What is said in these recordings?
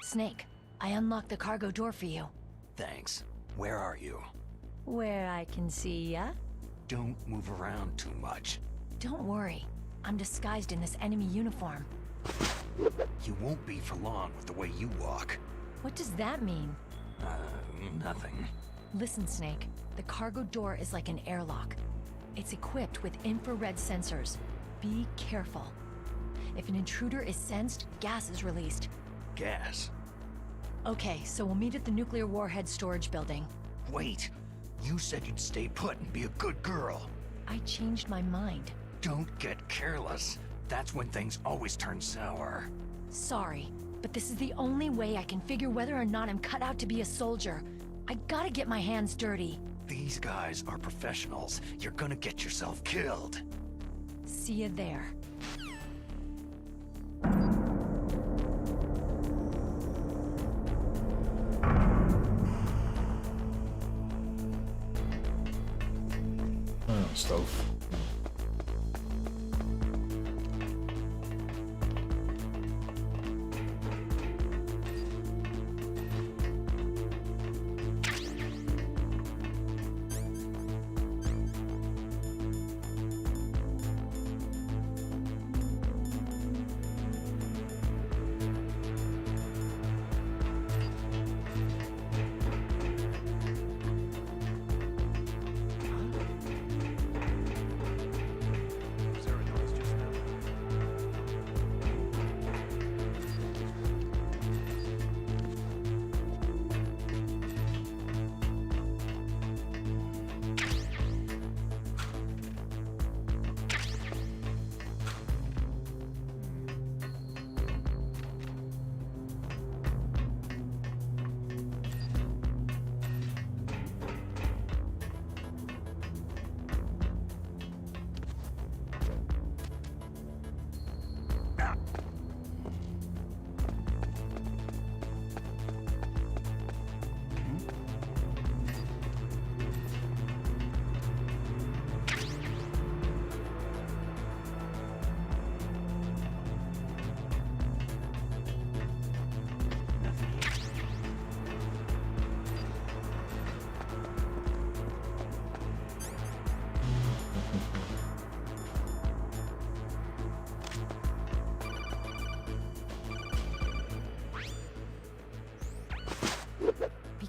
Snake. I unlocked the cargo door for you. Thanks. Where are you? Where I can see ya? Don't move around too much. Don't worry. I'm disguised in this enemy uniform. You won't be for long with the way you walk. What does that mean? Nothing. Listen, Snake. The cargo door is like an airlock. It's equipped with infrared sensors. Be careful. If an intruder is sensed, gas is released. Gas? Okay, so we'll meet at the nuclear warhead storage building. Wait! You said you'd stay put and be a good girl. I changed my mind. Don't get careless. That's when things always turn sour. Sorry, but this is the only way I can figure whether or not I'm cut out to be a soldier. I gotta get my hands dirty. These guys are professionals. You're gonna get yourself killed. See you there. Stove.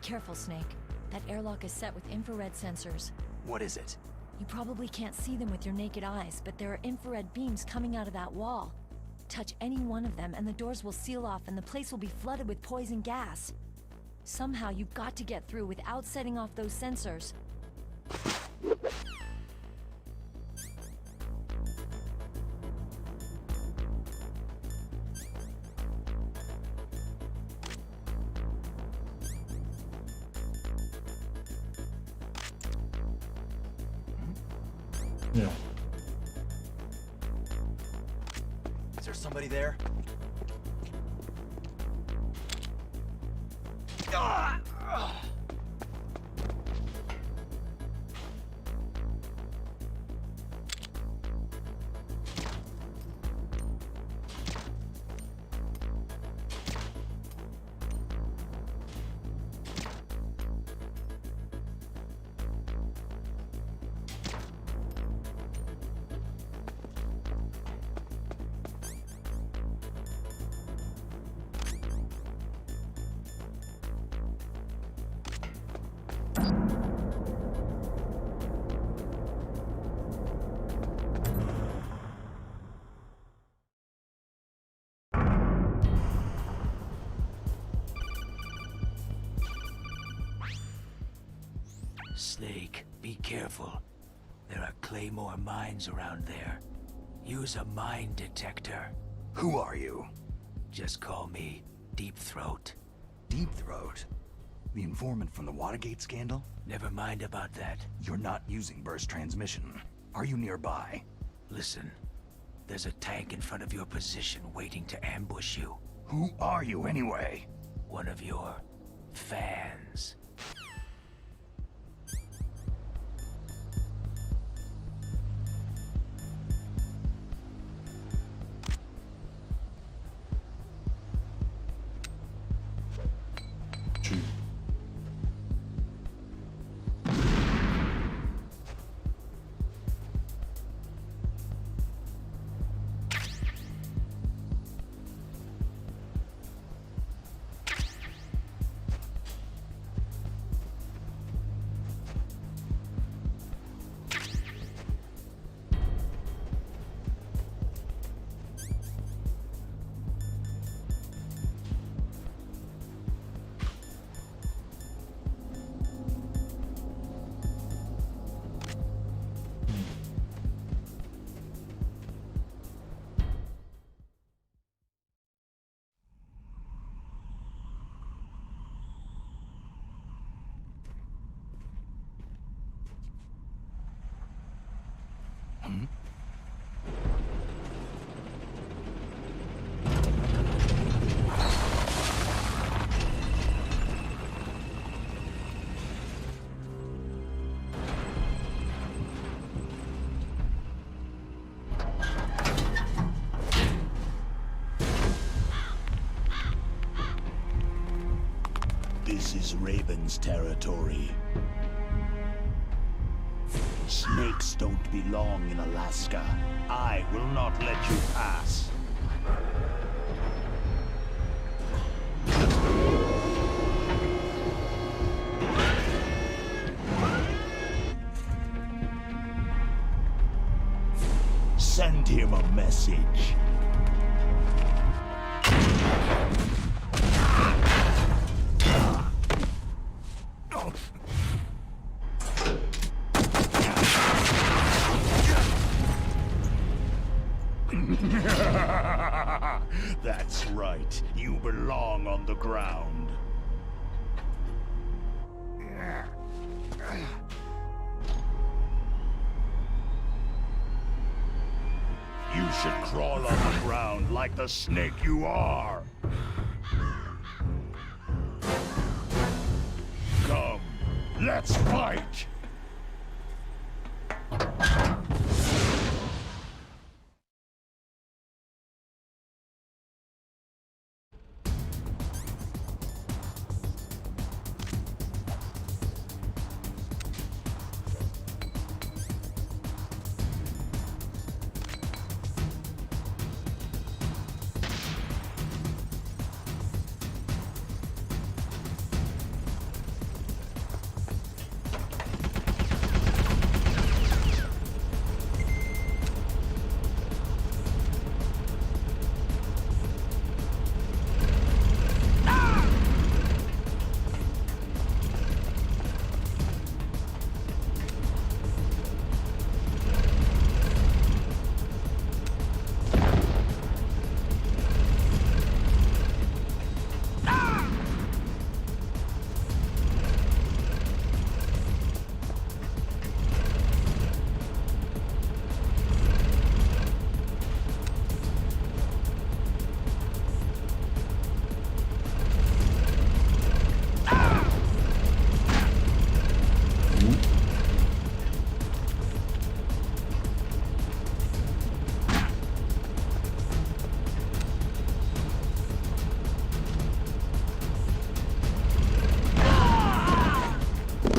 Careful, Snake. That airlock is set with infrared sensors. What is it? You probably can't see them with your naked eyes, but there are infrared beams coming out of that wall. Touch any one of them and the doors will seal off and the place will be flooded with poison gas. Somehow you've got to get through without setting off those sensors. Yeah. Is there somebody there? Snake, be careful. There are Claymore mines around there. Use a mine detector. Who are you? Just call me Deep Throat. Deep Throat? The informant from the Watergate scandal? Never mind about that. You're not using burst transmission. Are you nearby? Listen, there's a tank in front of your position waiting to ambush you. Who are you anyway? One of your fans. This is Raven's territory. Snakes don't belong in Alaska. I will not let you pass. Send him a message. That's right. You belong on the ground. You should crawl on the ground like the snake you are. Come, let's fight!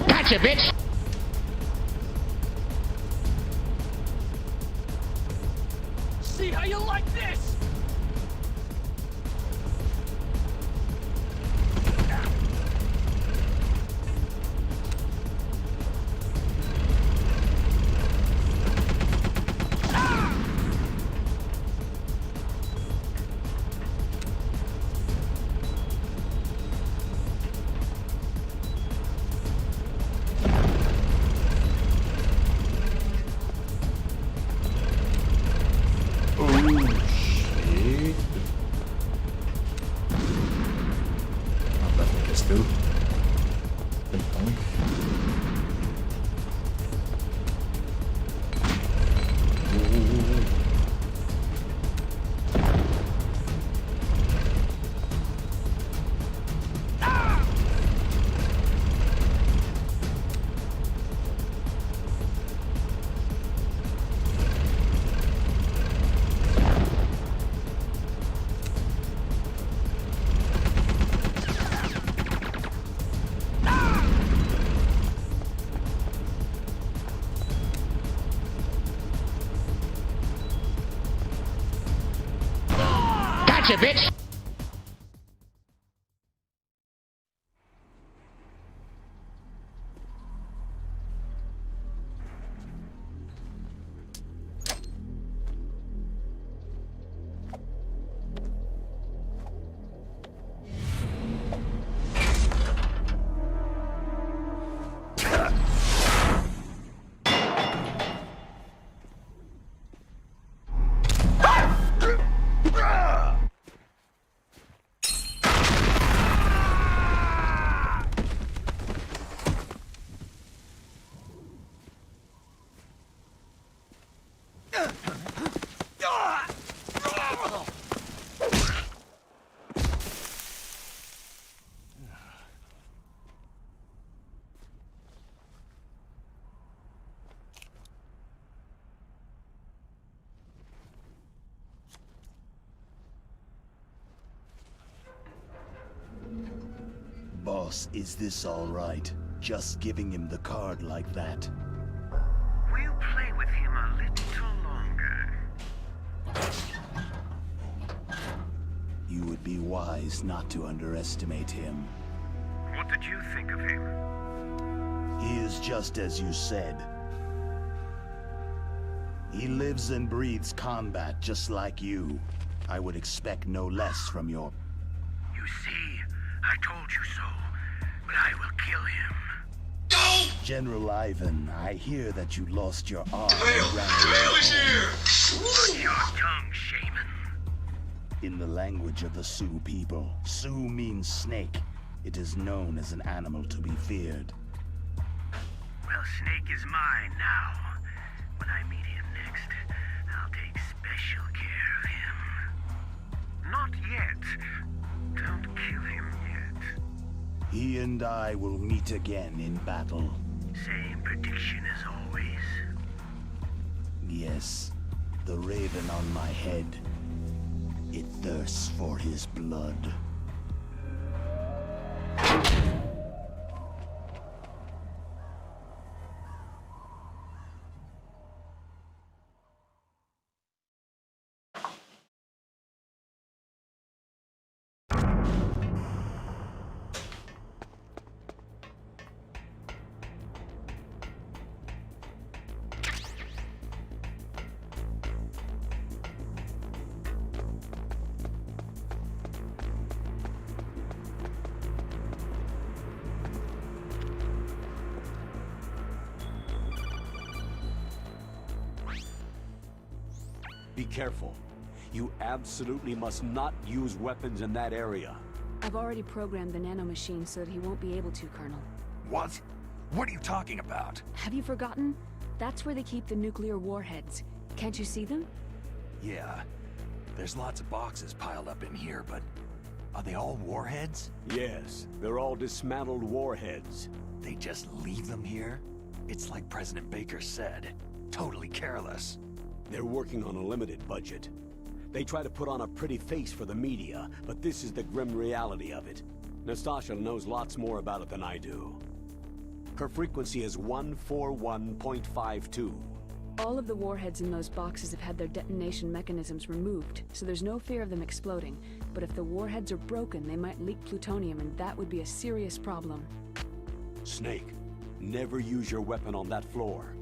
Gotcha, bitch! See how you like this? Gotcha, bitch! Boss, is this all right? Just giving him the card like that? We'll play with him a little longer. You would be wise not to underestimate him. What did you think of him? He is just as you said. He lives and breathes combat just like you. I would expect no less from your... You see, I told you so, but I will kill him. General Ivan, I hear that you lost your arm and ran Hail is away here! Watch your tongue, shaman. In the language of the Sioux people, Sioux means snake. It is known as an animal to be feared. Well, Snake is mine now. When I meet him next, I'll take special care of him. Not yet. Don't kill him yet. He and I will meet again in battle. Same prediction as always. Yes, the raven on my head. It thirsts for his blood. Be careful. You absolutely must not use weapons in that area. I've already programmed the nanomachine so that he won't be able to, Colonel. What? What are you talking about? Have you forgotten? That's where they keep the nuclear warheads. Can't you see them? Yeah, there's lots of boxes piled up in here, but are they all warheads? Yes, they're all dismantled warheads. They just leave them here? It's like President Baker said, totally careless. They're working on a limited budget. They try to put on a pretty face for the media, but this is the grim reality of it. Nastasha knows lots more about it than I do. Her frequency is 141.52. All of the warheads in those boxes have had their detonation mechanisms removed, so there's no fear of them exploding. But if the warheads are broken, they might leak plutonium, and that would be a serious problem. Snake, never use your weapon on that floor.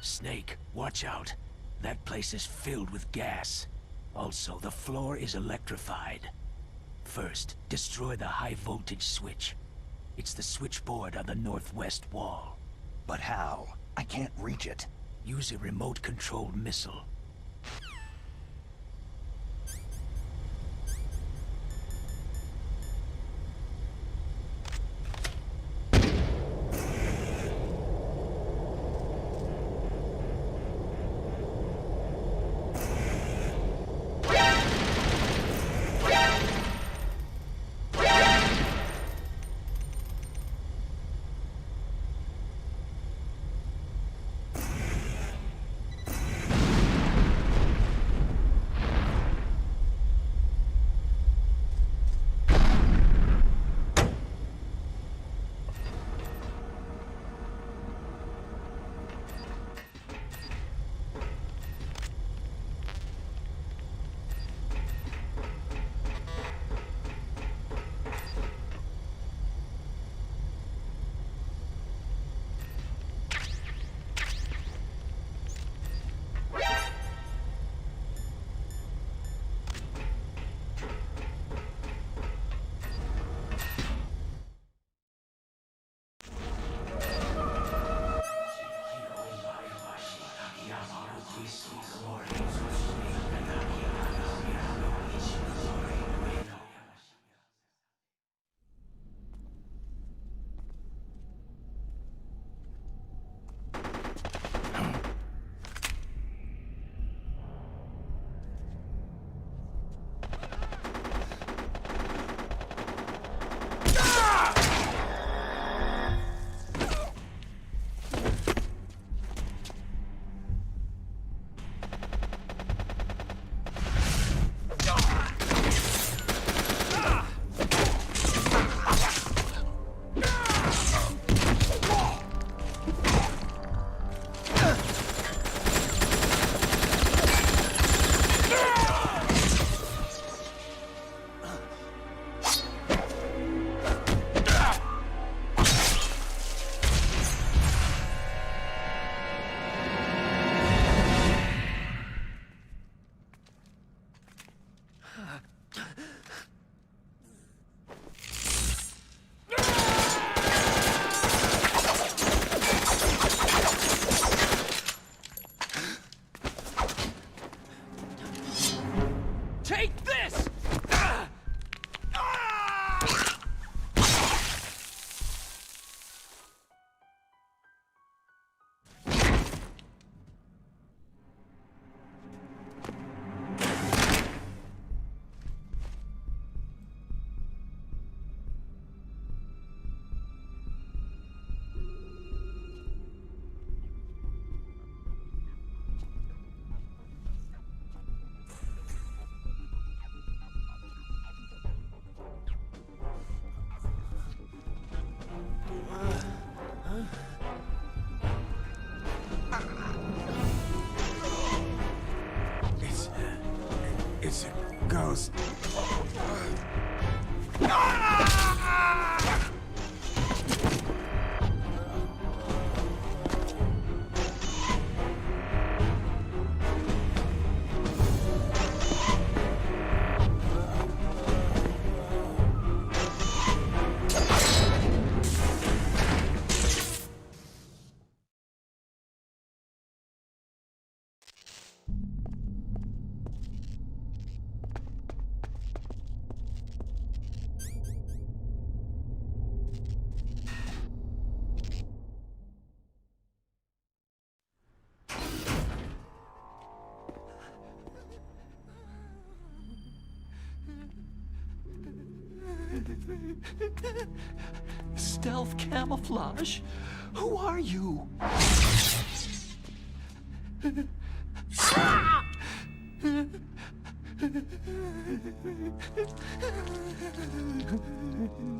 Snake, watch out. That place is filled with gas. Also, the floor is electrified. First, destroy the high-voltage switch. It's the switchboard on the northwest wall. But how? I can't reach it. Use a remote-controlled missile. It's a ghost. Stealth camouflage? Who are you?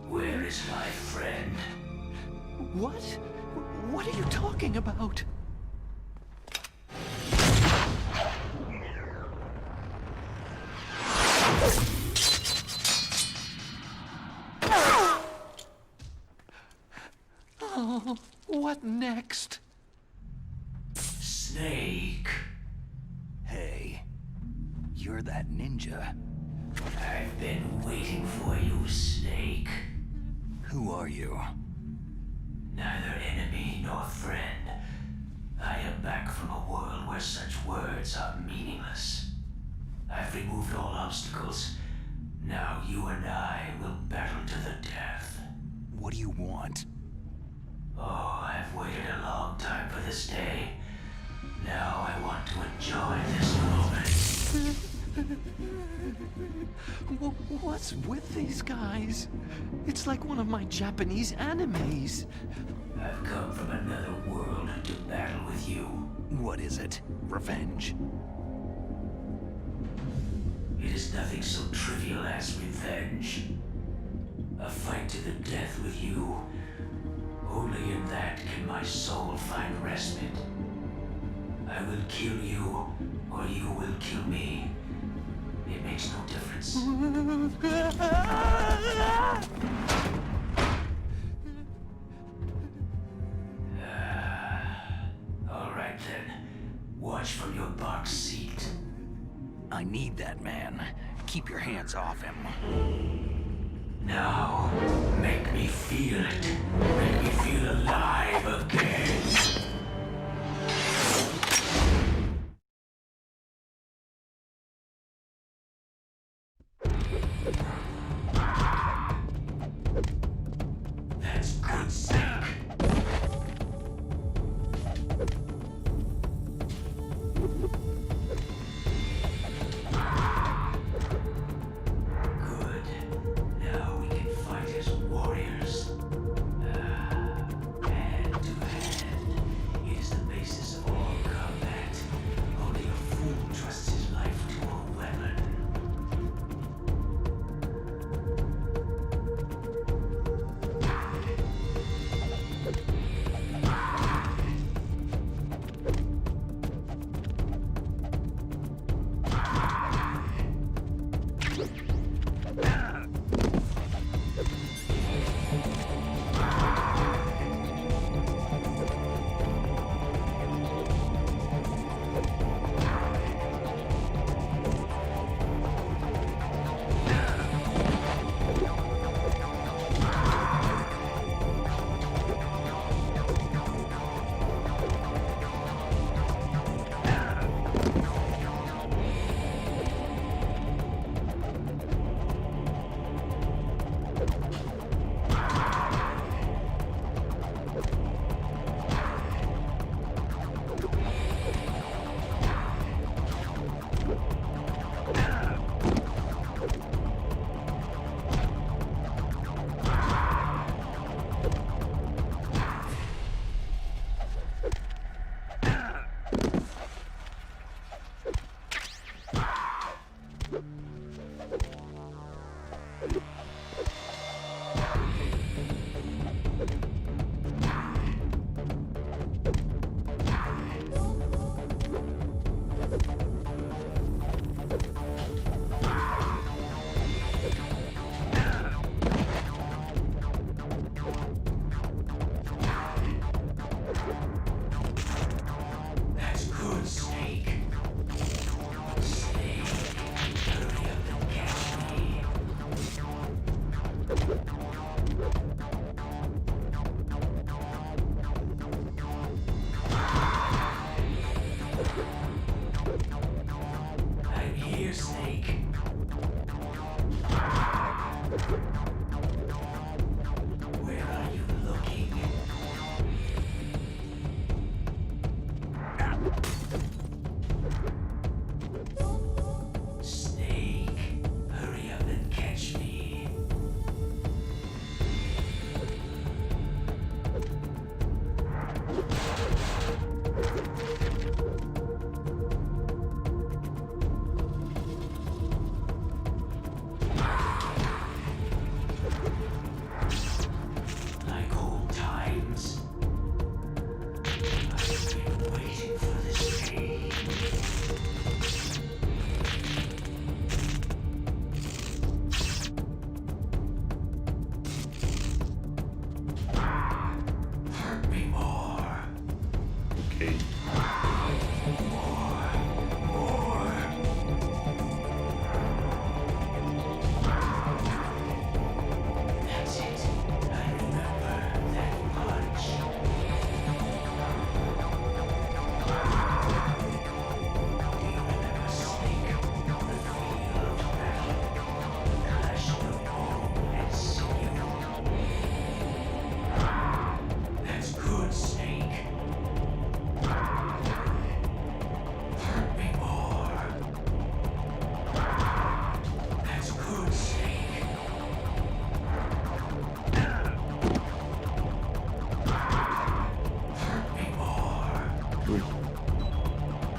Where is my friend? What? What are you talking about? Oh, what next? Snake. Hey, you're that ninja. I've been waiting for you, Snake. Who are you? Neither enemy nor friend. I am back from a world where such words are meaningless. I've removed all obstacles. Now you and I will battle to the death. What do you want? Oh, I've waited a long time for this day. Now I want to enjoy this moment. What's with these guys? It's like one of my Japanese animes. I've come from another world to battle with you. What is it? Revenge? It is nothing so trivial as revenge. A fight to the death with you. Only in that can my soul find respite. I will kill you, or you will kill me. It makes no difference. All right then. Watch from your box seat. I need that man. Keep your hands off him. Now, make me feel it. Make me feel alive again. That's good, Snake. Good. Now we can fight as warriors. Hand to hand.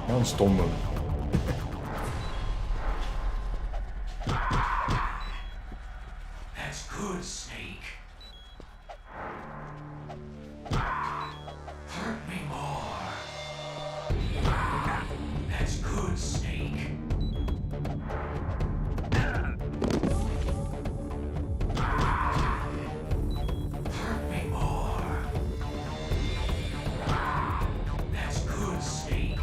Wat een stomme. That's good, Snake. Hurt me more. That's good, Snake. Hurt me more. That's good, Snake.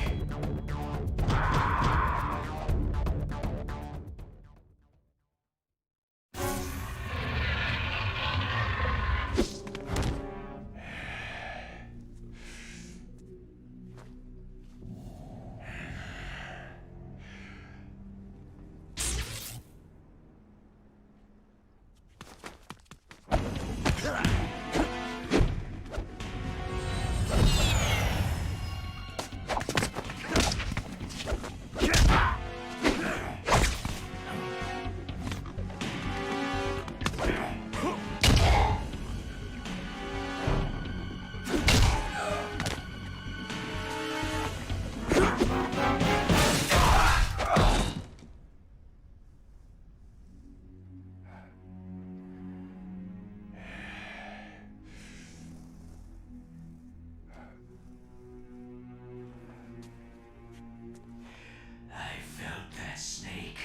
I felt that, Snake.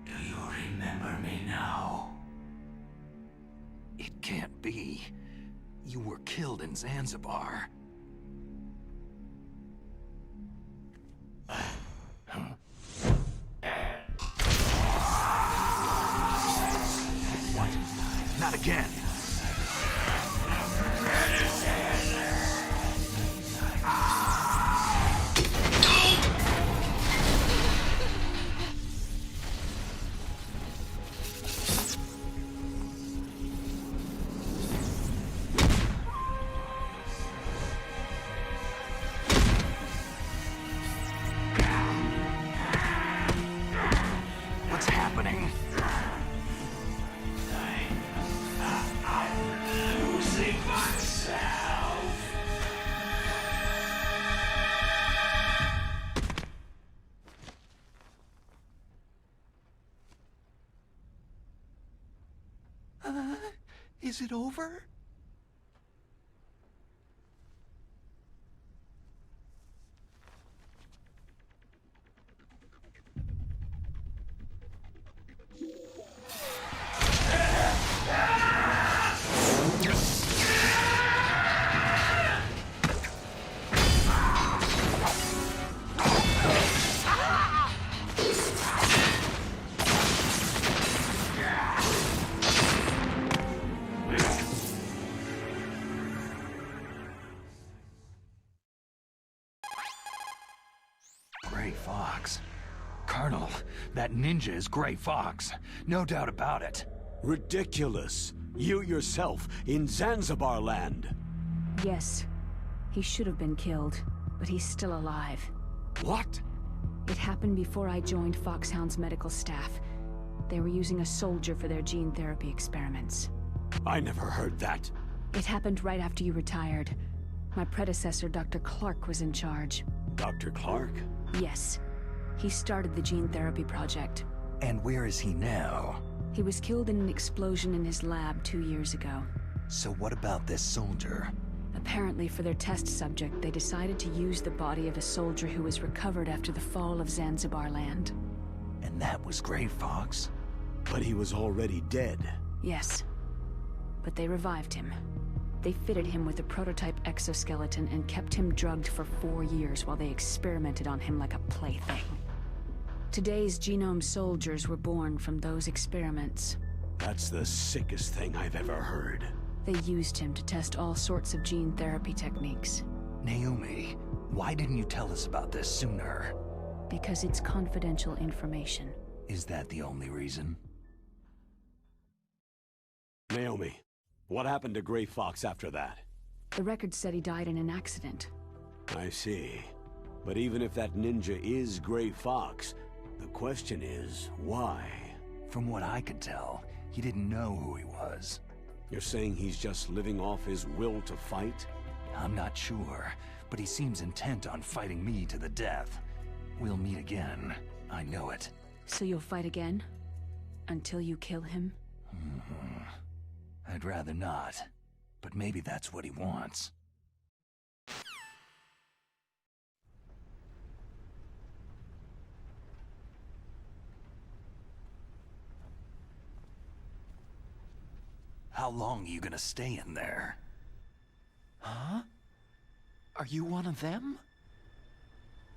Do you remember me now? It can't be. You were killed in Zanzibar. What? Not again. What's happening? I'm losing myself. Is it over? Gray Fox. Colonel, that ninja is Gray Fox. No doubt about it. Ridiculous. You yourself in Zanzibar land. Yes. He should have been killed, but he's still alive. What? It happened before I joined Foxhound's medical staff. They were using a soldier for their gene therapy experiments. I never heard that. It happened right after you retired. My predecessor, Dr. Clark, was in charge. Dr. Clark? Yes. He started the gene therapy project. And where is he now? He was killed in an explosion in his lab 2 years ago. So what about this soldier? Apparently, for their test subject, they decided to use the body of a soldier who was recovered after the fall of Zanzibar land. And that was Gray Fox? But he was already dead. Yes. But they revived him. They fitted him with a prototype exoskeleton and kept him drugged for 4 years while they experimented on him like a plaything. Today's genome soldiers were born from those experiments. That's the sickest thing I've ever heard. They used him to test all sorts of gene therapy techniques. Naomi, why didn't you tell us about this sooner? Because it's confidential information. Is that the only reason? Naomi, what happened to Gray Fox after that? The record said he died in an accident. I see. But even if that ninja is Gray Fox, the question is, why? From what I could tell, he didn't know who he was. You're saying he's just living off his will to fight? I'm not sure, but he seems intent on fighting me to the death. We'll meet again. I know it. So you'll fight again? Until you kill him? I'd rather not, but maybe that's what he wants. How long are you gonna stay in there? Huh? Are you one of them?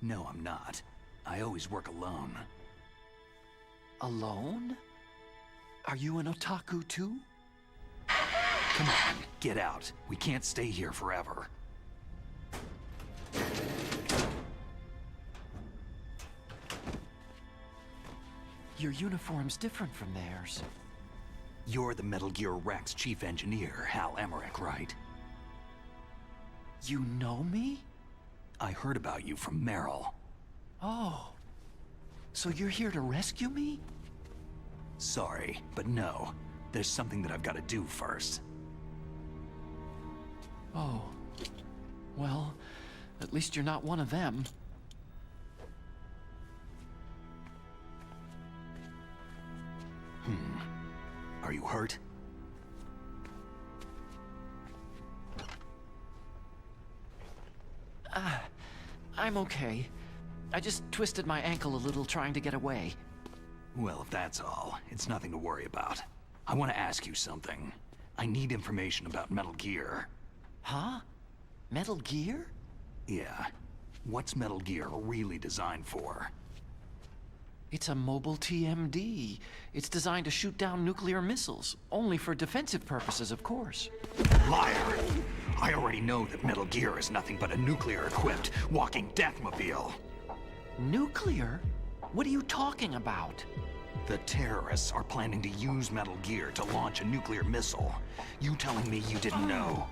No, I'm not. I always work alone. Alone? Are you an otaku too? Come on, get out. We can't stay here forever. Your uniform's different from theirs. You're the Metal Gear Rex chief engineer, Hal Emmerich, right? You know me? I heard about you from Meryl. Oh. So you're here to rescue me? Sorry, but no. There's something that I've got to do first. Oh. Well, at least you're not one of them. Are you hurt? I'm okay. I just twisted my ankle a little trying to get away. Well, if that's all, it's nothing to worry about. I want to ask you something. I need information about Metal Gear. Huh? Metal Gear? Yeah. What's Metal Gear really designed for? It's a mobile TMD. It's designed to shoot down nuclear missiles. Only for defensive purposes, of course. Liar! I already know that Metal Gear is nothing but a nuclear-equipped walking deathmobile. Nuclear? What are you talking about? The terrorists are planning to use Metal Gear to launch a nuclear missile. You telling me you didn't know?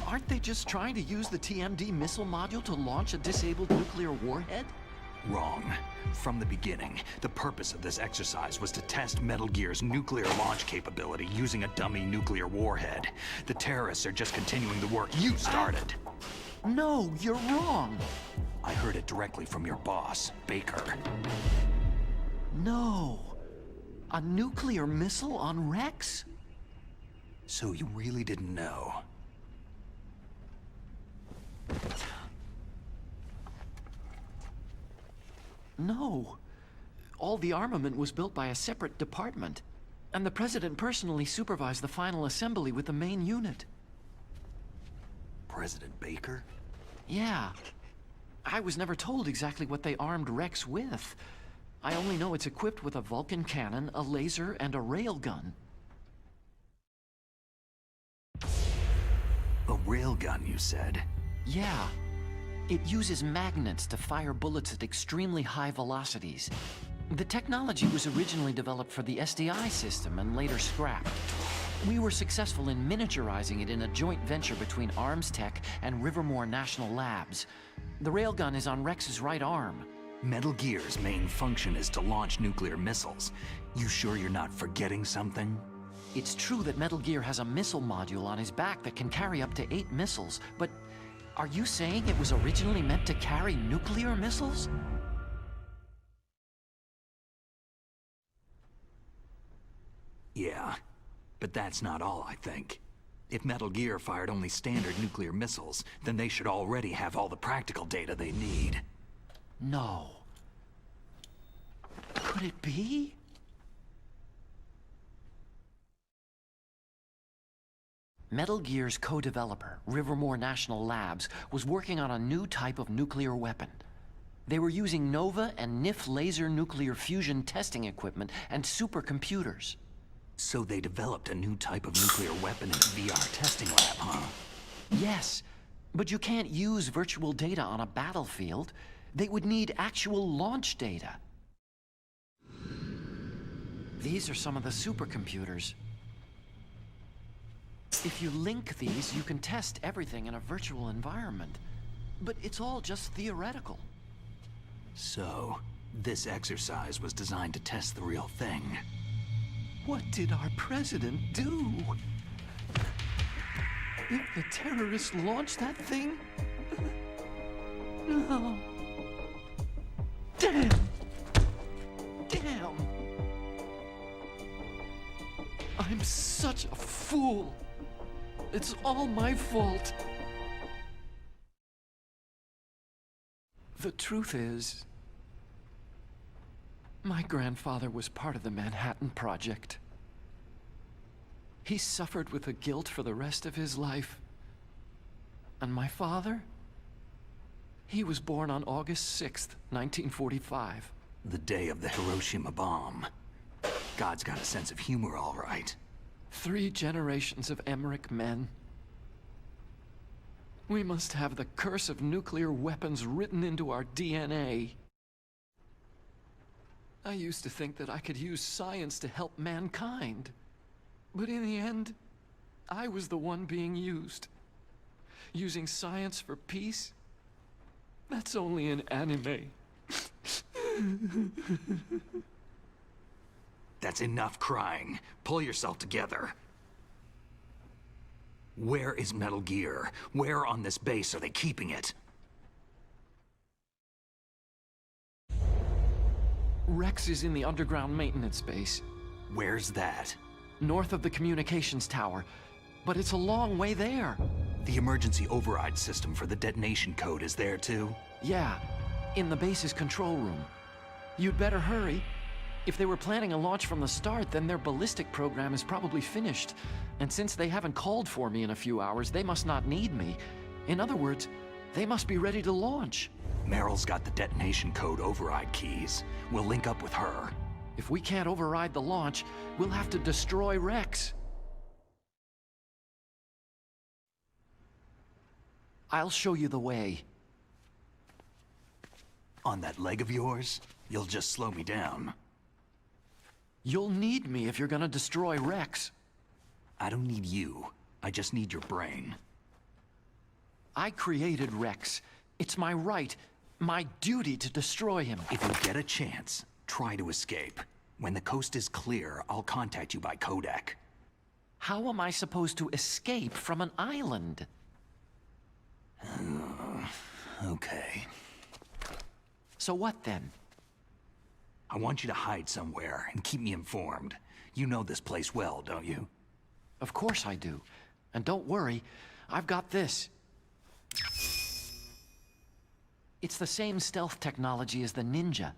Aren't they just trying to use the TMD missile module to launch a disabled nuclear warhead? Wrong. From the beginning, the purpose of this exercise was to test Metal Gear's nuclear launch capability using a dummy nuclear warhead. The terrorists are just continuing the work you started. No, you're wrong. I heard it directly from your boss, Baker. No. A nuclear missile on Rex? So you really didn't know? No. All the armament was built by a separate department, and the President personally supervised the final assembly with the main unit. President Baker? Yeah. I was never told exactly what they armed Rex with. I only know it's equipped with a Vulcan cannon, a laser, and a railgun. A railgun, you said? Yeah. It uses magnets to fire bullets at extremely high velocities. The technology was originally developed for the SDI system and later scrapped. We were successful in miniaturizing it in a joint venture between Arms Tech and Rivermore National Labs. The railgun is on Rex's right arm. Metal Gear's main function is to launch nuclear missiles. You sure you're not forgetting something? It's true that Metal Gear has a missile module on his back that can carry up to 8 missiles, but are you saying it was originally meant to carry nuclear missiles? Yeah, but that's not all, I think. If Metal Gear fired only standard nuclear missiles, then they should already have all the practical data they need. No. Could it be? Metal Gear's co-developer, Rivermore National Labs, was working on a new type of nuclear weapon. They were using NOVA and NIF laser nuclear fusion testing equipment and supercomputers. So they developed a new type of nuclear weapon in a VR testing lab, huh? Yes, but you can't use virtual data on a battlefield. They would need actual launch data. These are some of the supercomputers. If you link these, you can test everything in a virtual environment. But it's all just theoretical. So, this exercise was designed to test the real thing. What did our president do? If the terrorists launched that thing, No. Damn. Damn. I'm such a fool. It's all my fault. The truth is, my grandfather was part of the Manhattan Project. He suffered with the guilt for the rest of his life. And my father? He was born on August 6th, 1945. The day of the Hiroshima bomb. God's got a sense of humor, all right. 3 generations of Emmerich men. We must have the curse of nuclear weapons written into our DNA. I used to think that I could use science to help mankind. But in the end, I was the one being used. Using science for peace? That's only in anime. That's enough crying. Pull yourself together. Where is Metal Gear? Where on this base are they keeping it? Rex is in the underground maintenance base. Where's that? North of the communications tower. But it's a long way there. The emergency override system for the detonation code is there too? Yeah, in the base's control room. You'd better hurry. If they were planning a launch from the start, then their ballistic program is probably finished. And since they haven't called for me in a few hours, they must not need me. In other words, they must be ready to launch. Meryl's got the detonation code override keys. We'll link up with her. If we can't override the launch, we'll have to destroy Rex. I'll show you the way. On that leg of yours, you'll just slow me down. You'll need me if you're gonna destroy Rex. I don't need you. I just need your brain. I created Rex. It's my right, my duty to destroy him. If you get a chance, try to escape. When the coast is clear, I'll contact you by codec. How am I supposed to escape from an island? Okay. So what then? I want you to hide somewhere and keep me informed. You know this place well, don't you? Of course I do. And don't worry, I've got this. It's the same stealth technology as the Ninja.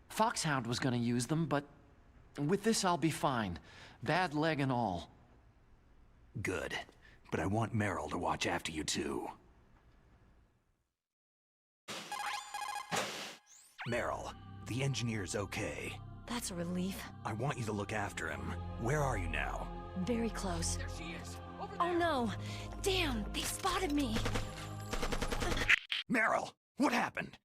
Foxhound was gonna use them, but with this I'll be fine. Bad leg and all. Good. But I want Meryl to watch after you too. Meryl, the engineer's okay. That's a relief. I want you to look after him. Where are you now? Very close. Oh no! Damn, they spotted me! Meryl, what happened?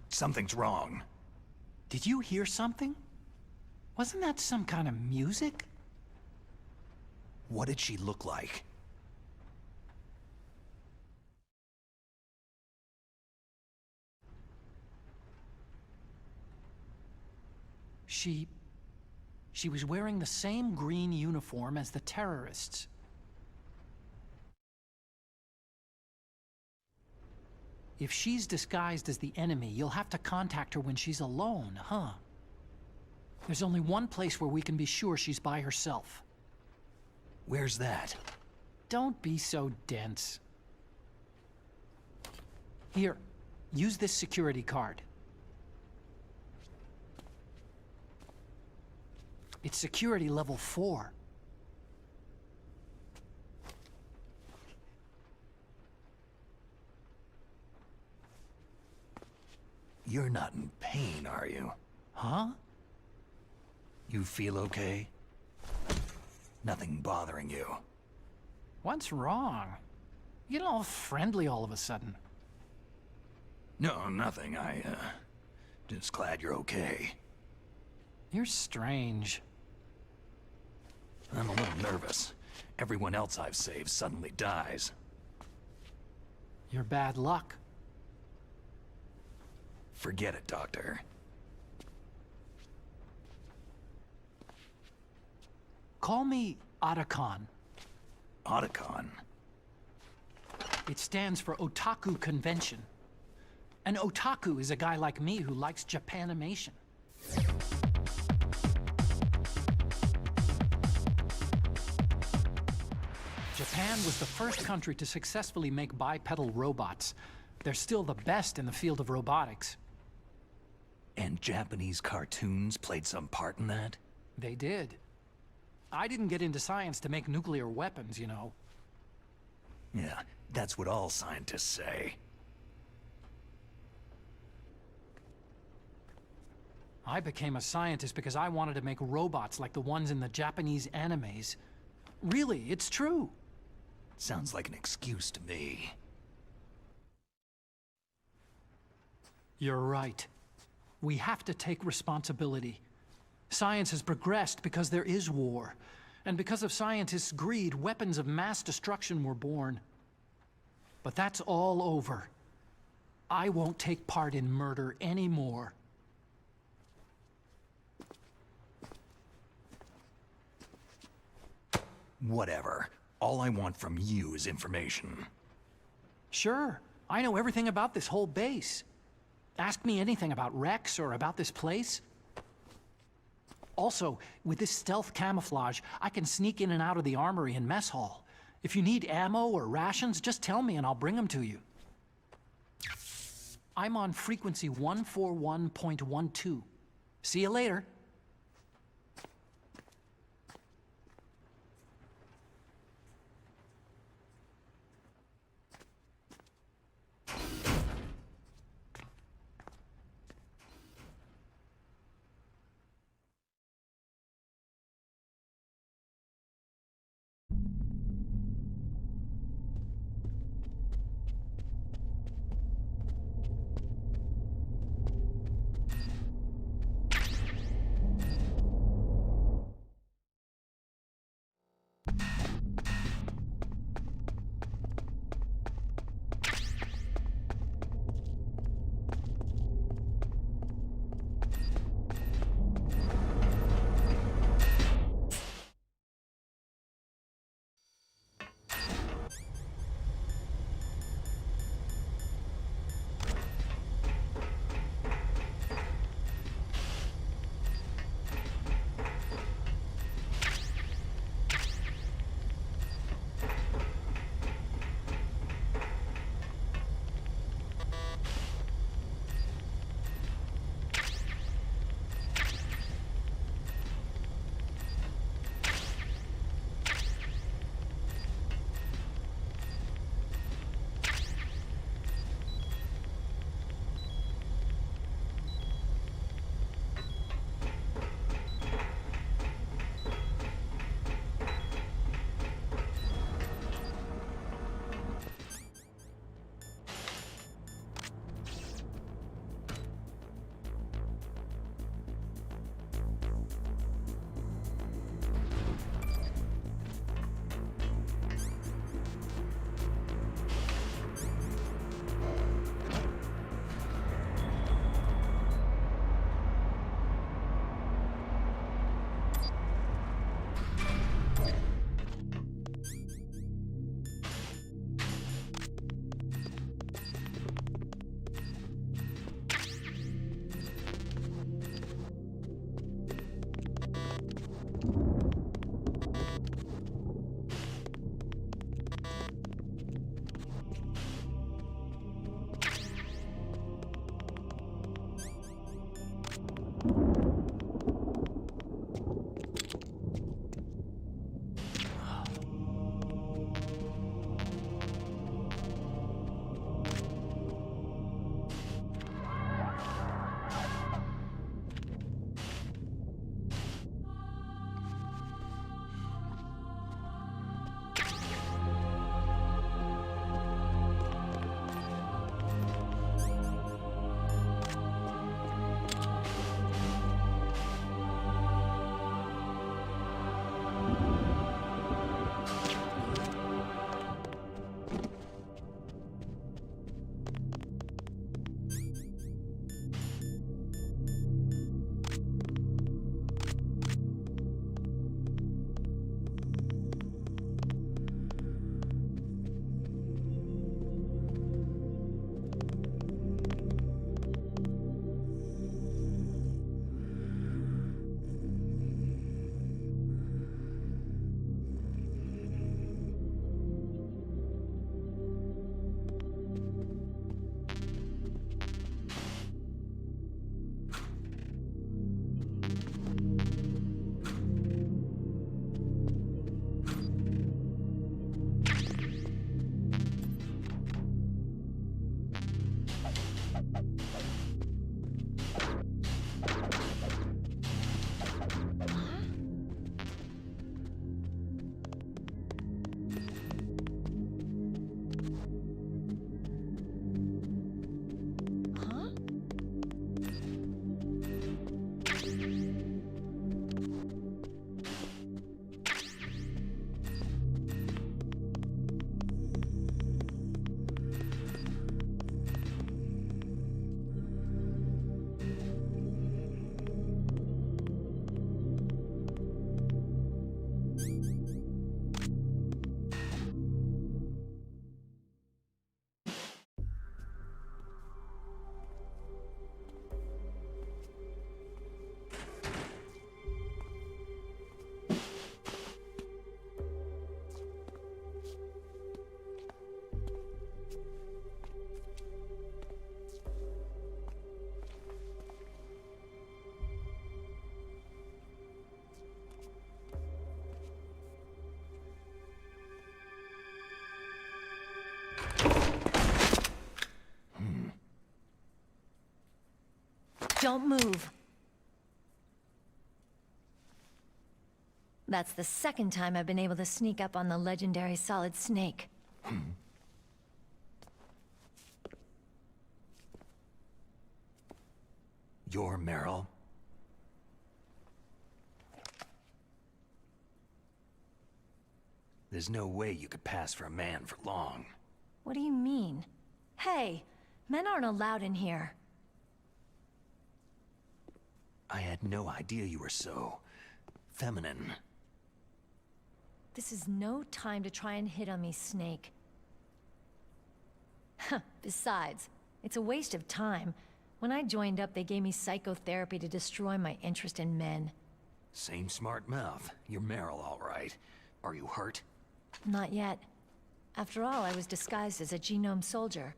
Something's wrong. Did you hear something? Wasn't that some kind of music? What did she look like? She was wearing the same green uniform as the terrorists. If she's disguised as the enemy, you'll have to contact her when she's alone, huh? There's only one place where we can be sure she's by herself. Where's that? Don't be so dense. Here, use this security card. It's security level 4. You're not in pain, are you? Huh? You feel okay? Nothing bothering you? What's wrong? You get all friendly all of a sudden. No, nothing. Just glad you're okay. You're strange. I'm a little nervous. Everyone else I've saved suddenly dies. You're bad luck. Forget it, Doctor. Call me Otacon. Otacon? It stands for Otaku Convention. An otaku is a guy like me who likes Japanimation. Japan was the first country to successfully make bipedal robots. They're still the best in the field of robotics. And Japanese cartoons played some part in that? They did. I didn't get into science to make nuclear weapons, you know. Yeah, that's what all scientists say. I became a scientist because I wanted to make robots like the ones in the Japanese animes. Really, it's true. Sounds like an excuse to me. You're right. We have to take responsibility. Science has progressed because there is war. And because of scientists' greed, weapons of mass destruction were born. But that's all over. I won't take part in murder anymore. Whatever. All I want from you is information. Sure. I know everything about this whole base. Ask me anything about Rex or about this place. Also, with this stealth camouflage, I can sneak in and out of the armory and mess hall. If you need ammo or rations, just tell me and I'll bring them to you. I'm on frequency 141.12. See you later. Don't move. That's the second time I've been able to sneak up on the legendary Solid Snake. You're Meryl? There's no way you could pass for a man for long. What do you mean? Hey, men aren't allowed in here. I had no idea you were so... feminine. This is no time to try and hit on me, Snake. Besides, it's a waste of time. When I joined up, they gave me psychotherapy to destroy my interest in men. Same smart mouth. You're Meryl, all right. Are you hurt? Not yet. After all, I was disguised as a genome soldier.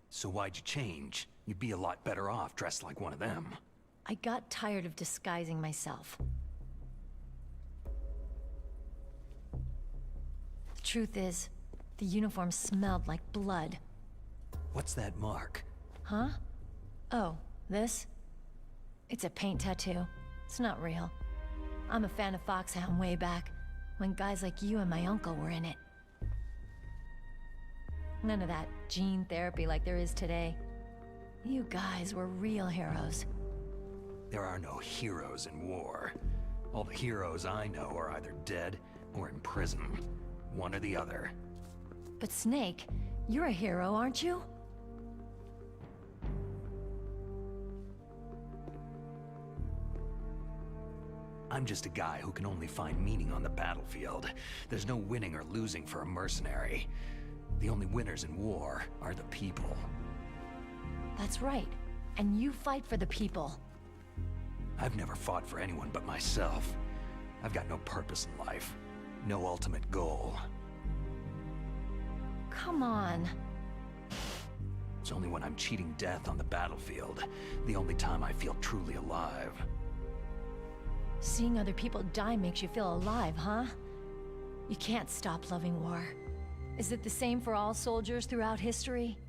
So why'd you change? You'd be a lot better off dressed like one of them. I got tired of disguising myself. The truth is, the uniform smelled like blood. What's that mark? Huh? Oh, this? It's a paint tattoo. It's not real. I'm a fan of Foxhound way back, when guys like you and my uncle were in it. None of that gene therapy like there is today. You guys were real heroes. There are no heroes in war. All the heroes I know are either dead or in prison. One or the other. But Snake, you're a hero, aren't you? I'm just a guy who can only find meaning on the battlefield. There's no winning or losing for a mercenary. The only winners in war are the people. That's right. And you fight for the people. I've never fought for anyone but myself. I've got no purpose in life. No ultimate goal. Come on. It's only when I'm cheating death on the battlefield, the only time I feel truly alive. Seeing other people die makes you feel alive, huh? You can't stop loving war. Is it the same for all soldiers throughout history?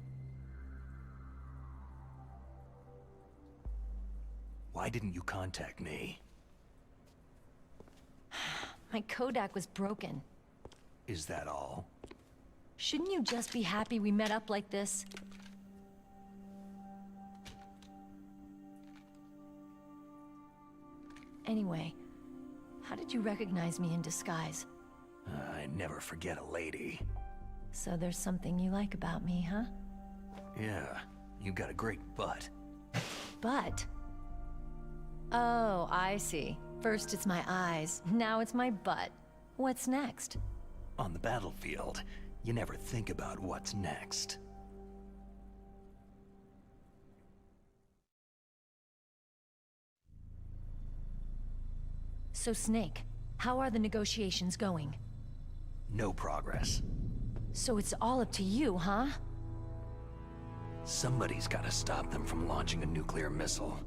Why didn't you contact me? My Kodak was broken. Is that all? Shouldn't you just be happy we met up like this? Anyway, how did you recognize me in disguise? I never forget a lady. So there's something you like about me, huh? Yeah, you got a great butt. Butt? Oh, I see. First it's my eyes, now it's my butt. What's next? On the battlefield, you never think about what's next. So Snake, how are the negotiations going? No progress. So it's all up to you, huh? Somebody's gotta stop them from launching a nuclear missile.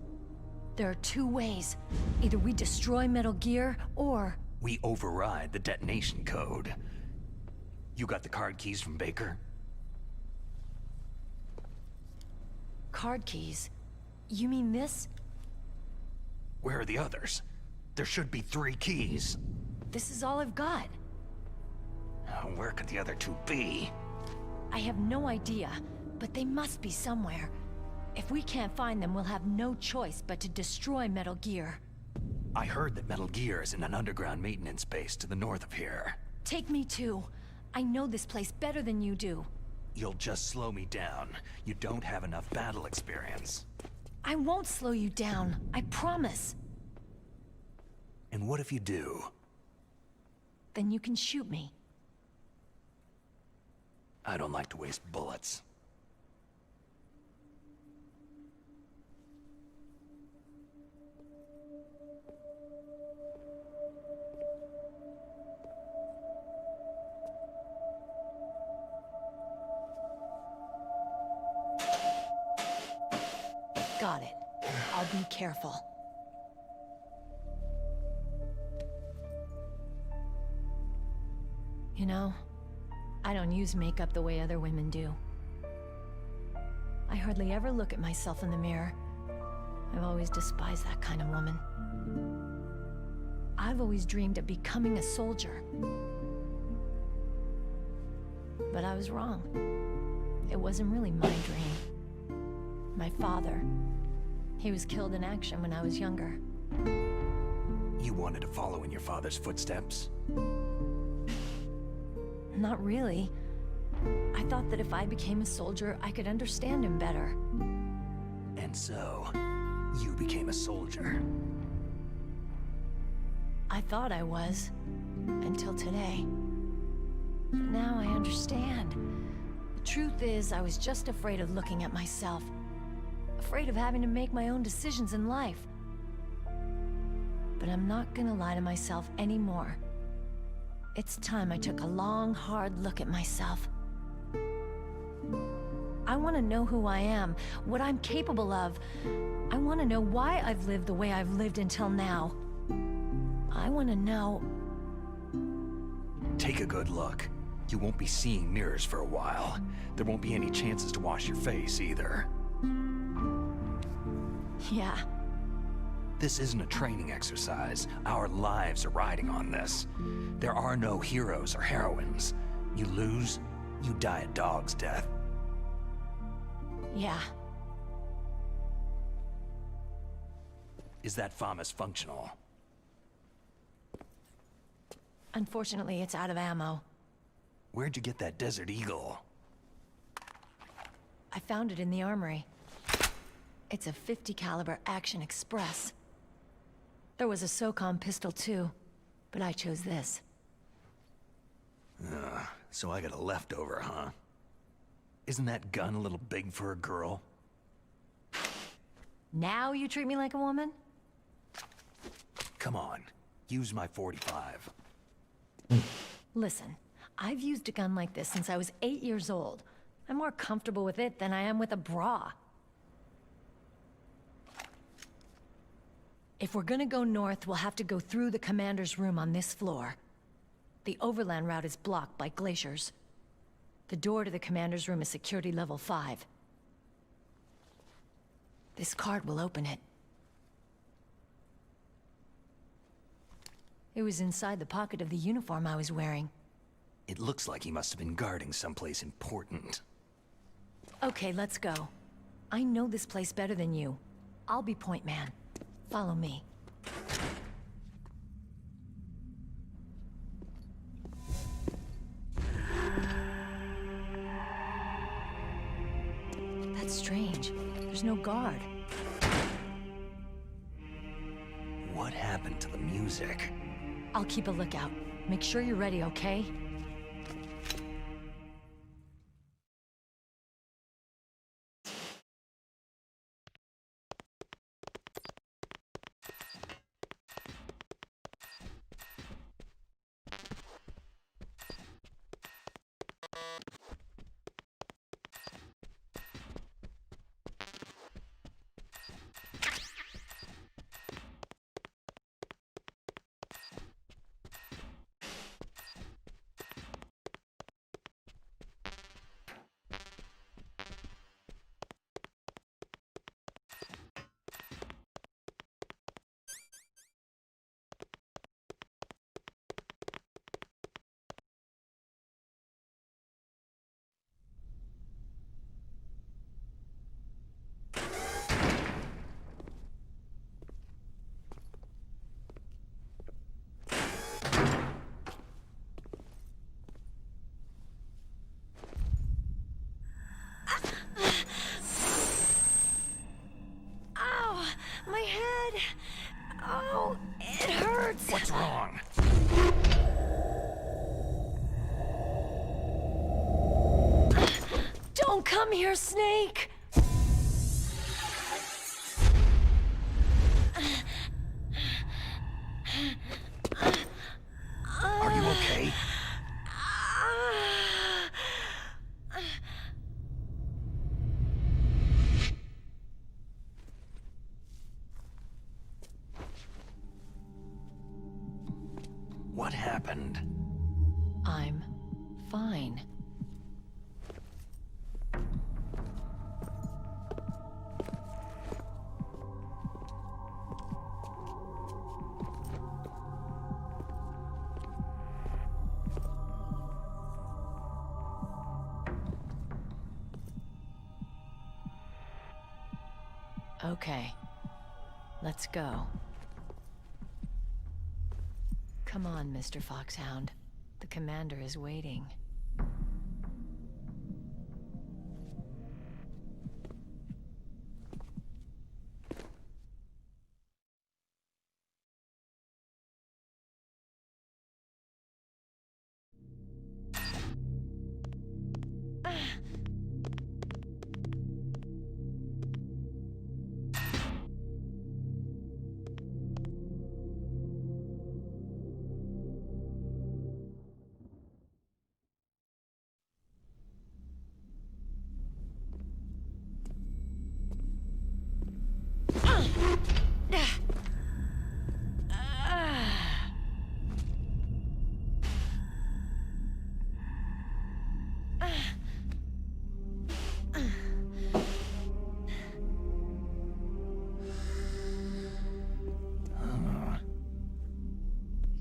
There are two ways. Either we destroy Metal Gear, or... We override the detonation code. You got the card keys from Baker? Card keys? You mean this? Where are the others? There should be 3 keys. This is all I've got. Where could the other 2 be? I have no idea, but they must be somewhere. If we can't find them, we'll have no choice but to destroy Metal Gear. I heard that Metal Gear is in an underground maintenance base to the north of here. Take me too. I know this place better than you do. You'll just slow me down. You don't have enough battle experience. I won't slow you down, I promise. And what if you do? Then you can shoot me. I don't like to waste bullets. Got it. I'll be careful. You know, I don't use makeup the way other women do. I hardly ever look at myself in the mirror. I've always despised that kind of woman. I've always dreamed of becoming a soldier. But I was wrong. It wasn't really my dream. My father, he was killed in action when I was younger. You wanted to follow in your father's footsteps? Not really. I thought that if I became a soldier, I could understand him better. And so, you became a soldier. I thought I was, until today. But now I understand. The truth is, I was just afraid of looking at myself. Afraid of having to make my own decisions in life. But I'm not gonna lie to myself anymore. It's time I took a long, hard look at myself. I want to know who I am, what I'm capable of. I want to know why I've lived the way I've lived until now. I want to know... Take a good look. You won't be seeing mirrors for a while. There won't be any chances to wash your face either. Yeah. This isn't a training exercise. Our lives are riding on this. There are no heroes or heroines. You lose, you die a dog's death. Yeah. Is that FAMAS functional? Unfortunately, it's out of ammo. Where'd you get that Desert Eagle? I found it in the armory. It's a .50 caliber Action Express. There was a SOCOM pistol too, but I chose this. So I got a leftover, huh? Isn't that gun a little big for a girl? Now you treat me like a woman? Come on, use my .45. Listen, I've used a gun like this since I was 8 years old. I'm more comfortable with it than I am with a bra. If we're gonna go north, we'll have to go through the commander's room on this floor. The overland route is blocked by glaciers. The door to the commander's room is security level 5. This card will open it. It was inside the pocket of the uniform I was wearing. It looks like he must have been guarding someplace important. Okay, let's go. I know this place better than you. I'll be point man. Follow me. That's strange. There's no guard. What happened to the music? I'll keep a lookout. Make sure you're ready, okay? My head! Oh, it hurts! What's wrong? Don't come here, Snake! Are you okay? What happened? I'm fine. Okay. Let's go. Come on, Mr. Foxhound. The commander is waiting.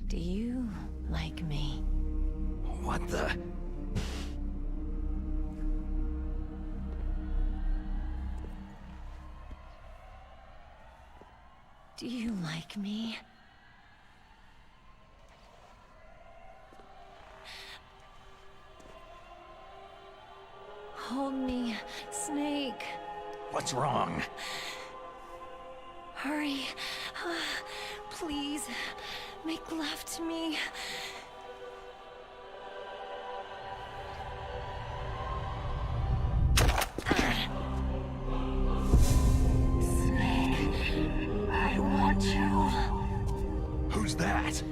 Do you like me? What the? Do you like me? Hold me, Snake. What's wrong? Hurry. Please, make love to me. Snake, I want you. Who's that?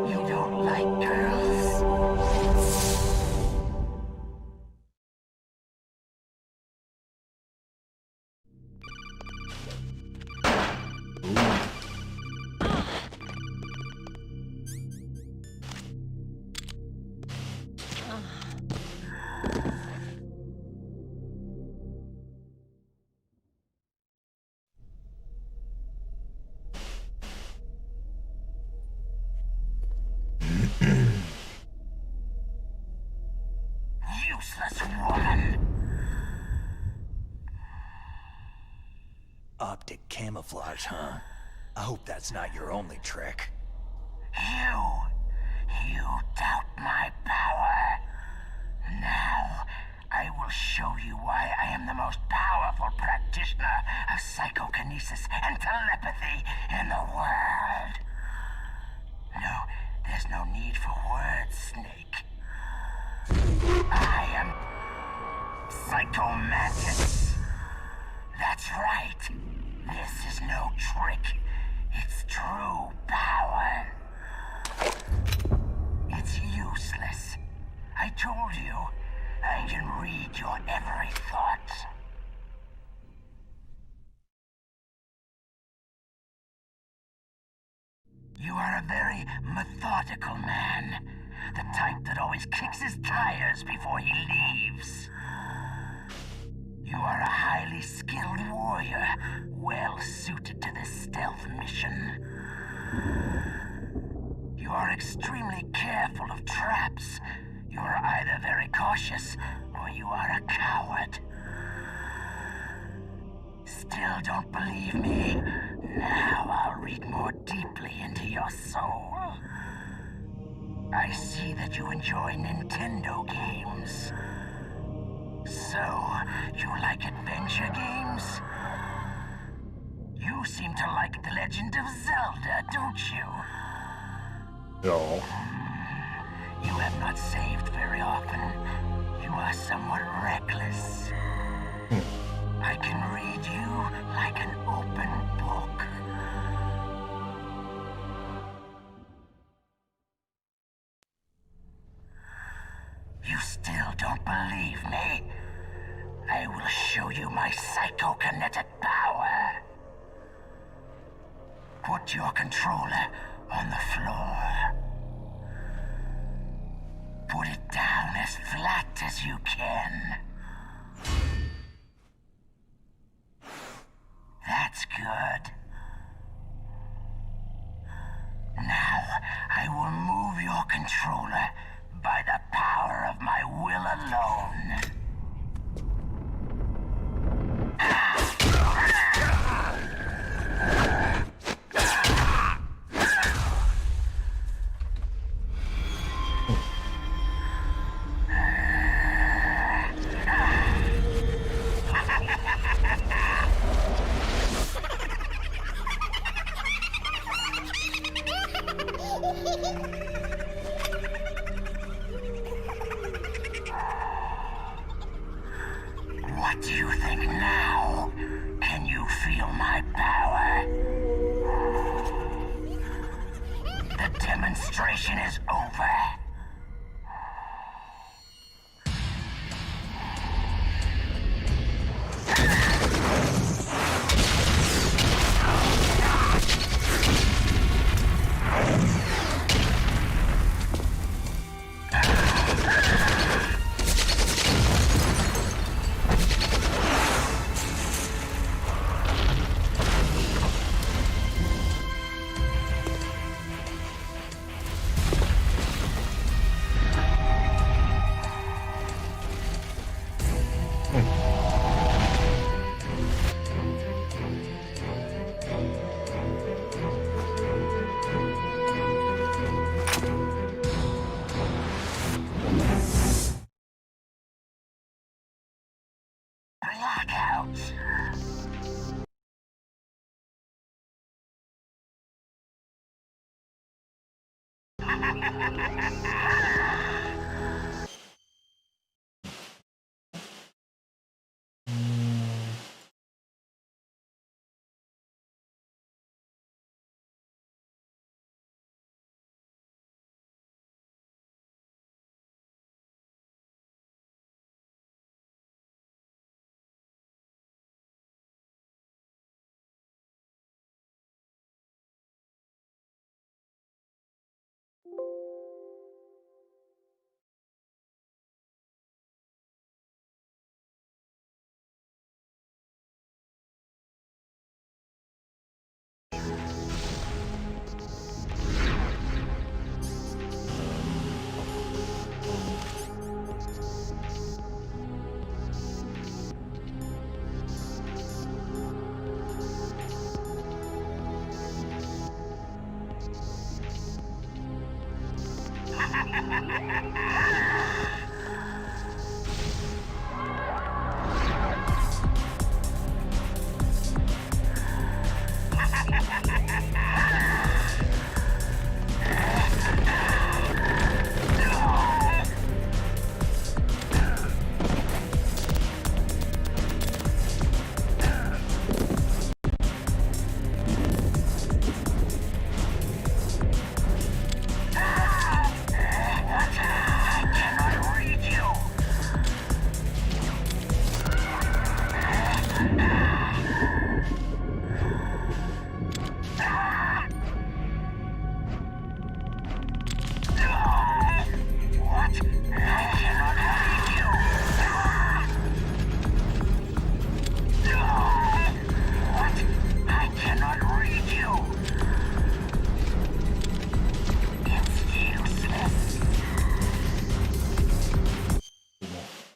You don't like girls? Useless woman! Optic camouflage, huh? I hope that's not your only trick. You doubt my power. Now, I will show you why I am the most powerful practitioner of psychokinesis and telepathy in the world. No, there's no need for words, Snake. I am Psychomantis. That's right. This is no trick. It's true power. It's useless. I told you, I can read your every thought. You are a very methodical man. The type that always kicks his tires before he leaves. You are a highly skilled warrior, well suited to this stealth mission. You are extremely careful of traps. You are either very cautious, or you are a coward. Still don't believe me? Now I'll read more deeply into your soul. I see that you enjoy Nintendo games. So, you like adventure games? You seem to like The Legend of Zelda, don't you? No. You have not saved very often. You are somewhat reckless. I can read you like an open book. You still don't believe me? I will show you my psychokinetic power. Put your controller on the floor. Put it down as flat as you can. That's good. Now, I will move your controller by the power of my will alone. What do you think now? Can you feel my power? The demonstration is over. Blackout.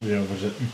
Weer overzetten.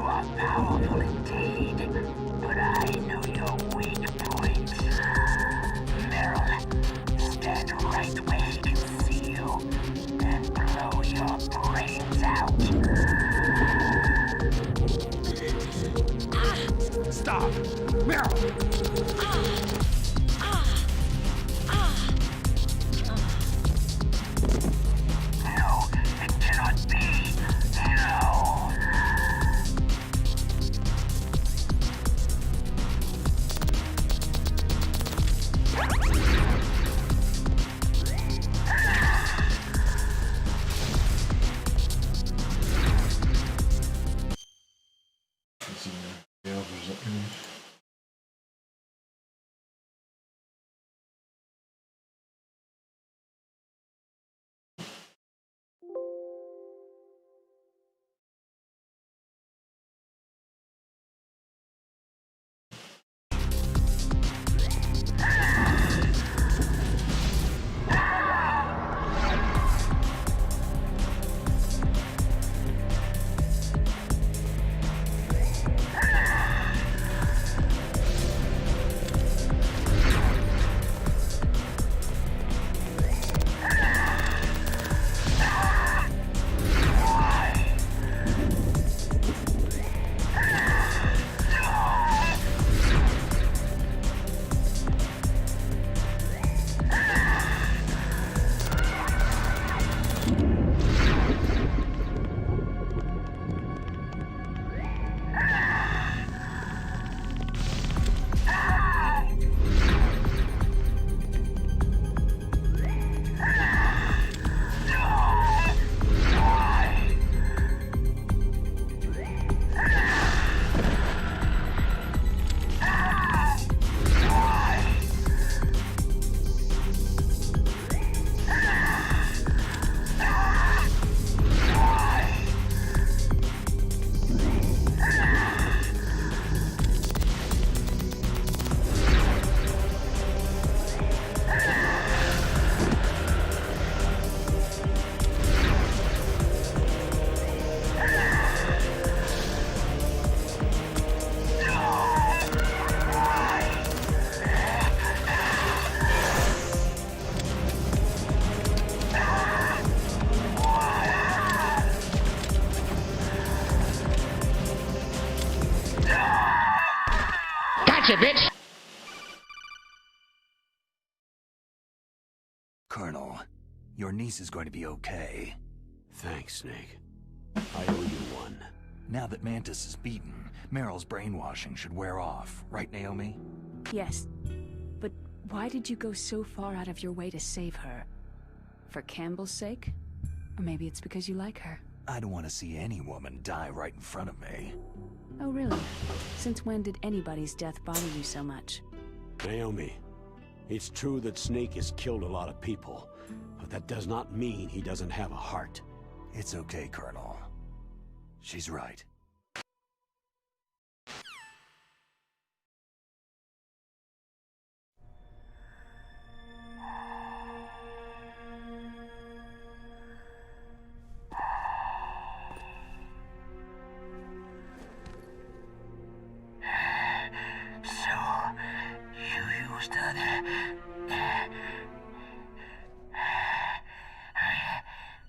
are powerful indeed, but I know your weak points. Meryl, stand right where he can see you and blow your brains out. Stop! Meryl! No, it cannot be. No. Let's see the others up here. Gotcha, bitch! Colonel, your niece is going to be okay. Thanks, Snake. I owe you one. Now that Mantis is beaten, Meryl's brainwashing should wear off, right, Naomi? Yes. But why did you go so far out of your way to save her? For Campbell's sake? Or maybe it's because you like her. I don't want to see any woman die right in front of me. Oh, really? Since when did anybody's death bother you so much? Naomi, it's true that Snake has killed a lot of people, but that does not mean he doesn't have a heart. It's okay, Colonel. She's right.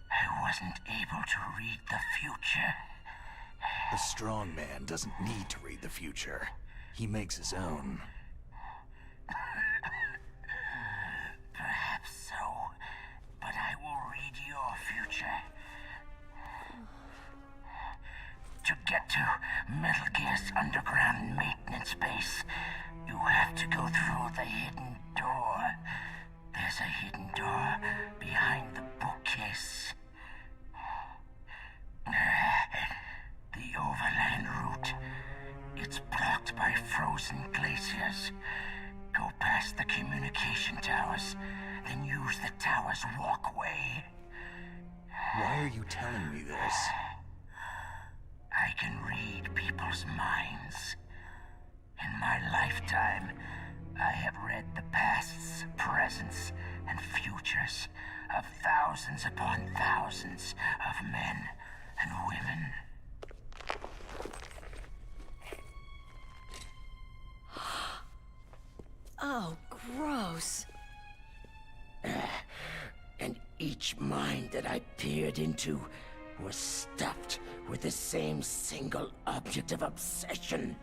I wasn't able to read the future. A strong man doesn't need to read the future. He makes his own. Perhaps so, but I will read your future. To get to Metal Gear's underground maintenance base, you have to go through the hidden door. There's a hidden door behind the bookcase. The overland route. It's blocked by frozen glaciers. Go past the communication towers, then use the tower's walkway. Why are you telling me this? I can read people's minds. In my lifetime, I have read the pasts, presents, and futures of thousands upon thousands of men and women. that I peered into was stuffed with the same single object of obsession.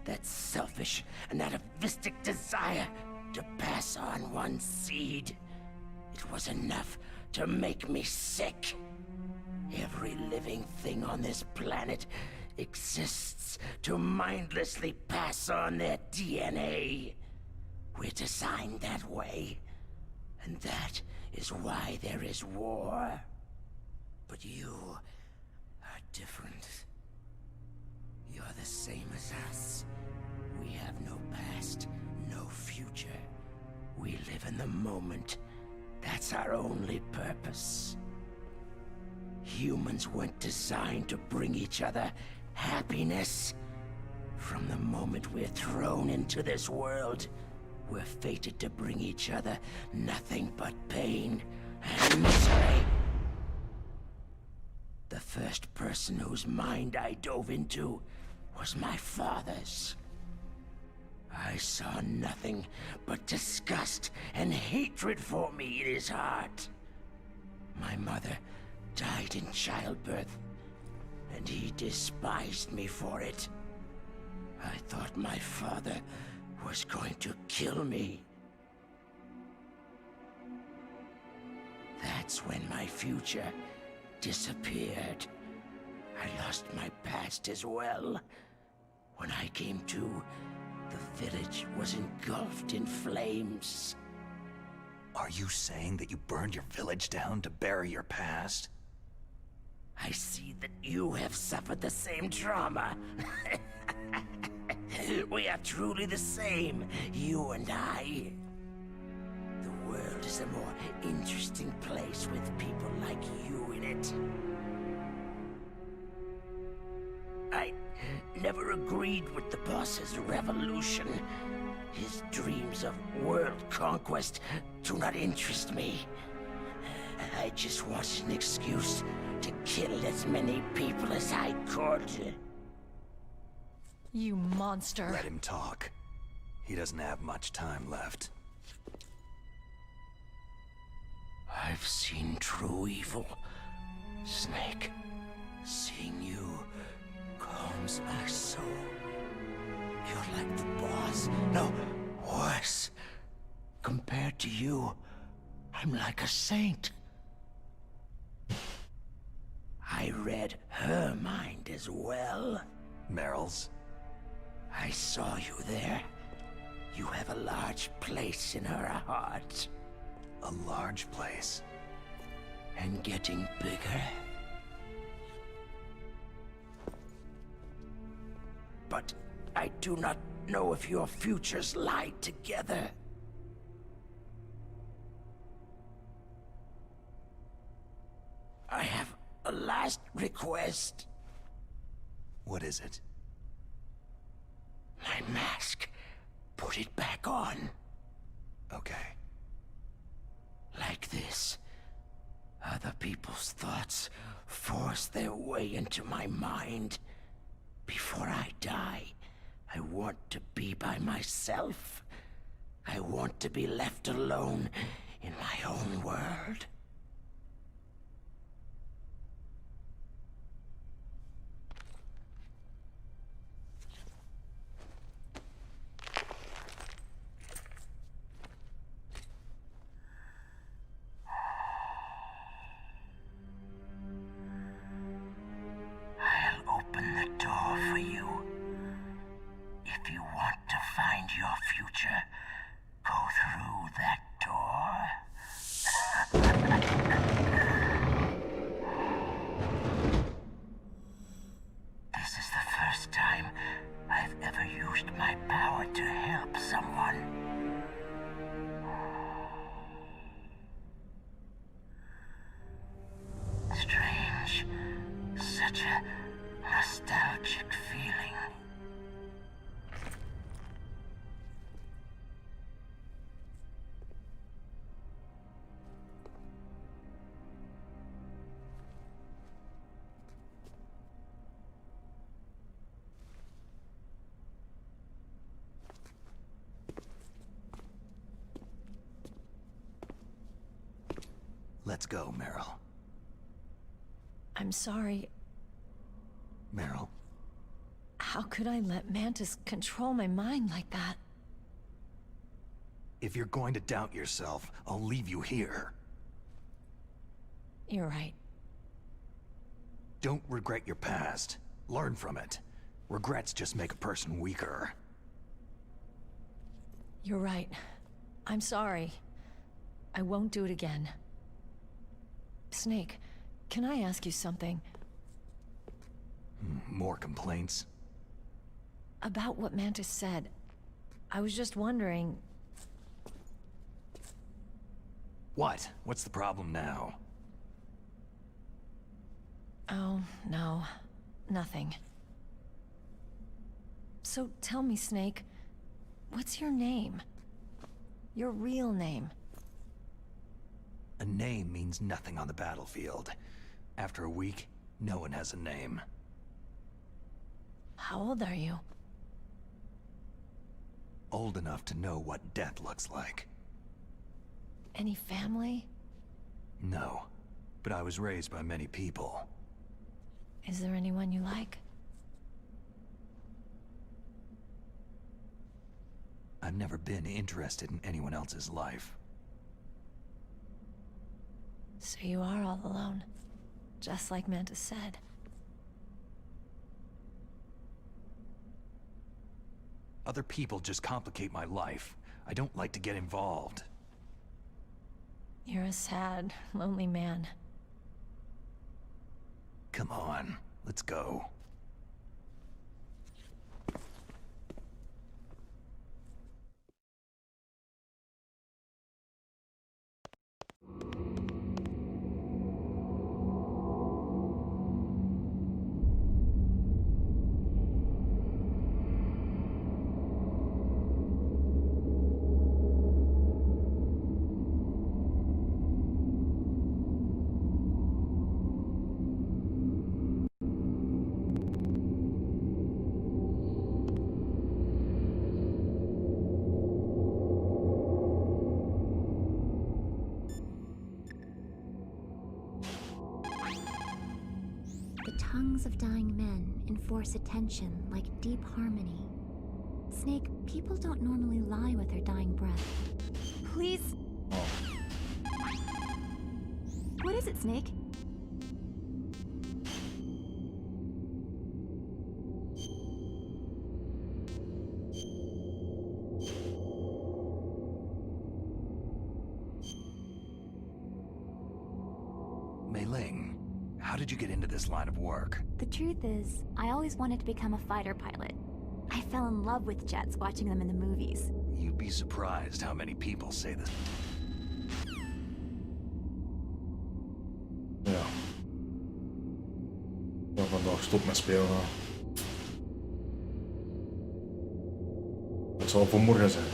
That selfish and atavistic desire to pass on one's seed. It was enough to make me sick. Every living thing on this planet exists to mindlessly pass on their DNA. We're designed that way, and that is why there is war. But you are different. You're the same as us. We have no past, no future. We live in the moment. That's our only purpose. Humans weren't designed to bring each other happiness. From the moment we're thrown into this world, we're fated to bring each other nothing but pain and misery. The first person whose mind I dove into was my father's. I saw nothing but disgust and hatred for me in his heart. My mother died in childbirth, and he despised me for it. I thought my father was going to kill me. That's when my future disappeared. I lost my past as well. When I came to, the village was engulfed in flames. Are you saying that you burned your village down to bury your past? I see that you have suffered the same trauma. We are truly the same, you and I. The world is a more interesting place with people like you in it. I never agreed with the boss's revolution. His dreams of world conquest do not interest me. I just wanted an excuse to kill as many people as I could. You monster. Let him talk. He doesn't have much time left. I've seen true evil, Snake. Seeing you calms my soul. You're like the boss. No, worse. Compared to you, I'm like a saint. I read her mind as well. Meryl's? I saw you there. You have a large place in her heart. A large place? And getting bigger. But I do not know if your futures lie together. I have a last request. What is it? My mask. Put it back on. Okay. Like this. Other people's thoughts force their way into my mind. Before I die, I want to be by myself. I want to be left alone in my own world. I'll open the door for you. If you want to find your future, go through that door. This is the first time I've ever used my power to help someone. Strange. Such a nostalgic feeling. Let's go, Meryl. I'm sorry. Meryl. How could I let Mantis control my mind like that? If you're going to doubt yourself, I'll leave you here. You're right. Don't regret your past. Learn from it. Regrets just make a person weaker. You're right. I'm sorry. I won't do it again. Snake, can I ask you something? More complaints? About what Mantis said. I was just wondering... What? What's the problem now? Oh, no. Nothing. So tell me, Snake, what's your name? Your real name? A name means nothing on the battlefield. After a week, no one has a name. How old are you? Old enough to know what death looks like. Any family? No, but I was raised by many people. Is there anyone you like? I've never been interested in anyone else's life. So you are all alone, just like Mantis said. Other people just complicate my life. I don't like to get involved. You're a sad, lonely man. Come on, let's go. Tongues of dying men enforce attention like deep harmony. Snake, people don't normally lie with their dying breath. Please. What is it, Snake? Mei-Ling, how did you get into this line of work? The truth is, I always wanted to become a fighter pilot. I fell in love with jets watching them in the movies. You'd be surprised how many people say this. Ja. Ik ga vandaag stop met spelen. Het zal voor morgen zijn.